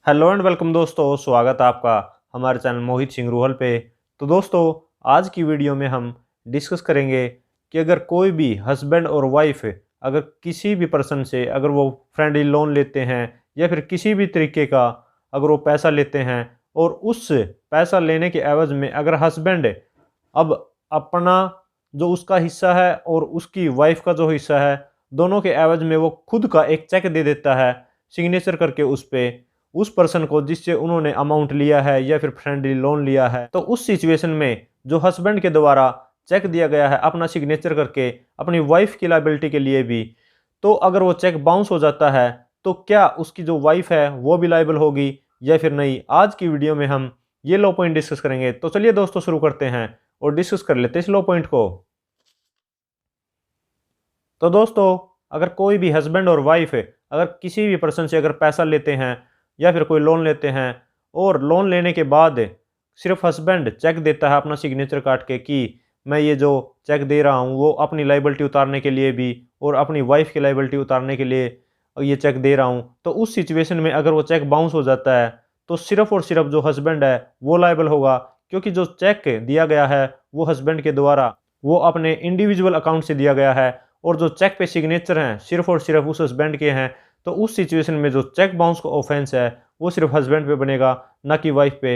Hello and welcome दोस्तों, स्वागत है आपका हमारे चैनल मोहित सिंह रूहल पे। तो दोस्तों, आज की वीडियो में हम डिस्कस करेंगे कि अगर कोई भी हस्बैंड और वाइफ अगर किसी भी पर्सन से अगर वो फ्रेंडली लोन लेते हैं या फिर किसी भी तरीके का अगर वो पैसा लेते हैं और उस पैसा लेने के एवज में अगर हस्बैंड अब अपना जो उसका हिस्सा है और उसकी वाइफ का जो हिस्सा है, दोनों के एवज में वो खुद का एक चेक दे देता है सिग्नेचर करके उस पे उस पर्सन को जिससे उन्होंने अमाउंट लिया है या फिर फ्रेंडली लोन लिया है। तो उस सिचुएशन में जो हस्बैंड के द्वारा चेक दिया गया है अपना सिग्नेचर करके अपनी वाइफ की लायबिलिटी के लिए भी, तो अगर वो चेक बाउंस हो जाता है तो क्या उसकी जो वाइफ है वो भी लायबल होगी या फिर नहीं। आज की वीडियो में हम ये लो पॉइंट डिस्कस करेंगे। तो चलिए दोस्तों, शुरू करते हैं और डिस्कस कर लेते हैं इस लो पॉइंट को। तो दोस्तों, अगर कोई भी हस्बैंड और वाइफ अगर किसी भी पर्सन से अगर पैसा लेते हैं या फिर कोई लोन लेते हैं और लोन लेने के बाद सिर्फ हस्बैंड चेक देता है अपना सिग्नेचर काट के कि मैं ये जो चेक दे रहा हूँ वो अपनी लाइबिलिटी उतारने के लिए भी और अपनी वाइफ की लाइबिलिटी उतारने के लिए ये चेक दे रहा हूँ, तो उस सिचुएशन में अगर वो चेक बाउंस हो जाता है तो सिर्फ और सिर्फ जो हस्बैंड है वो लाइबल होगा, क्योंकि जो चेक दिया गया है वो हस्बैंड के द्वारा वो अपने इंडिविजुअल अकाउंट से दिया गया है और जो चेक पे सिग्नेचर हैं सिर्फ और सिर्फ उस हस्बैंड के हैं। तो उस सिचुएशन में जो चेक बाउंस का ऑफेंस है वो सिर्फ हस्बैंड पे बनेगा, ना कि वाइफ पे।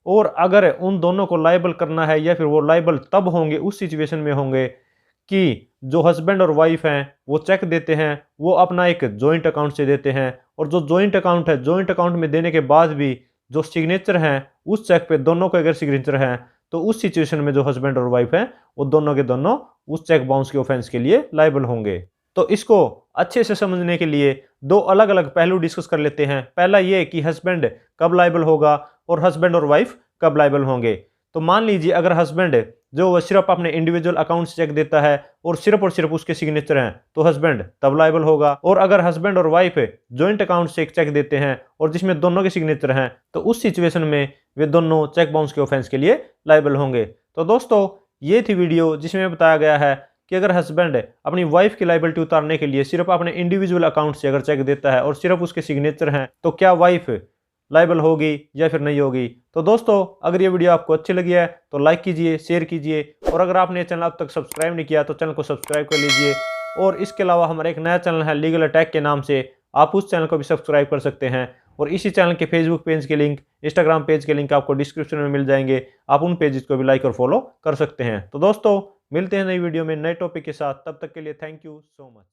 और अगर उन दोनों को लाइबल करना है या फिर वो लाइबल तब होंगे उस सिचुएशन में होंगे कि जो हस्बैंड और वाइफ हैं वो चेक देते हैं वो अपना एक जॉइंट अकाउंट से देते हैं, और जो जॉइंट अकाउंट है जॉइंट अकाउंट में देने के बाद भी जो सिग्नेचर हैं उस चेक पे दोनों के अगर सिग्नेचर हैं तो उस सिचुएशन में जो हस्बैंड और वाइफ हैं वो दोनों के दोनों उस चेक बाउंस के ऑफेंस के लिए लायबल होंगे। तो इसको अच्छे से समझने के लिए दो अलग अलग पहलू डिस्कस कर लेते हैं। पहला ये कि हस्बैंड कब लायबल होगा और हस्बैंड और वाइफ कब लायबल होंगे। तो मान लीजिए अगर हस्बैंड जो वो सिर्फ अपने इंडिविजुअल अकाउंट से चेक देता है और सिर्फ उसके सिग्नेचर हैं तो हस्बैंड तब लायबल होगा, और अगर हस्बैंड और वाइफ जॉइंट अकाउंट से एक चेक देते हैं और जिसमें दोनों के सिग्नेचर हैं तो उस सिचुएशन में वे दोनों चेक बाउंस के ऑफेंस के लिए लायबल होंगे। तो दोस्तों, ये थी वीडियो जिसमें बताया गया है कि अगर हस्बैंड अपनी वाइफ की लायबिलिटी उतारने के लिए सिर्फ अपने इंडिविजुअल अकाउंट से अगर चेक देता है और सिर्फ उसके सिग्नेचर हैं तो क्या वाइफ लायबल होगी या फिर नहीं होगी। तो दोस्तों, अगर ये वीडियो आपको अच्छी लगी है तो लाइक कीजिए, शेयर कीजिए, और अगर आपने चैनल अब तक सब्सक्राइब नहीं किया तो चैनल को सब्सक्राइब कर लीजिए। और इसके अलावा हमारा एक नया चैनल है लीगल अटैक के नाम से, आप उस चैनल को भी सब्सक्राइब कर सकते हैं। और इसी चैनल के फेसबुक पेज के लिंक, इंस्टाग्राम पेज के लिंक आपको डिस्क्रिप्शन में मिल जाएंगे, आप उन पेजेस को भी लाइक और फॉलो कर सकते हैं। तो दोस्तों, मिलते हैं नई वीडियो में नए टॉपिक के साथ, तब तक के लिए थैंक यू सो मच।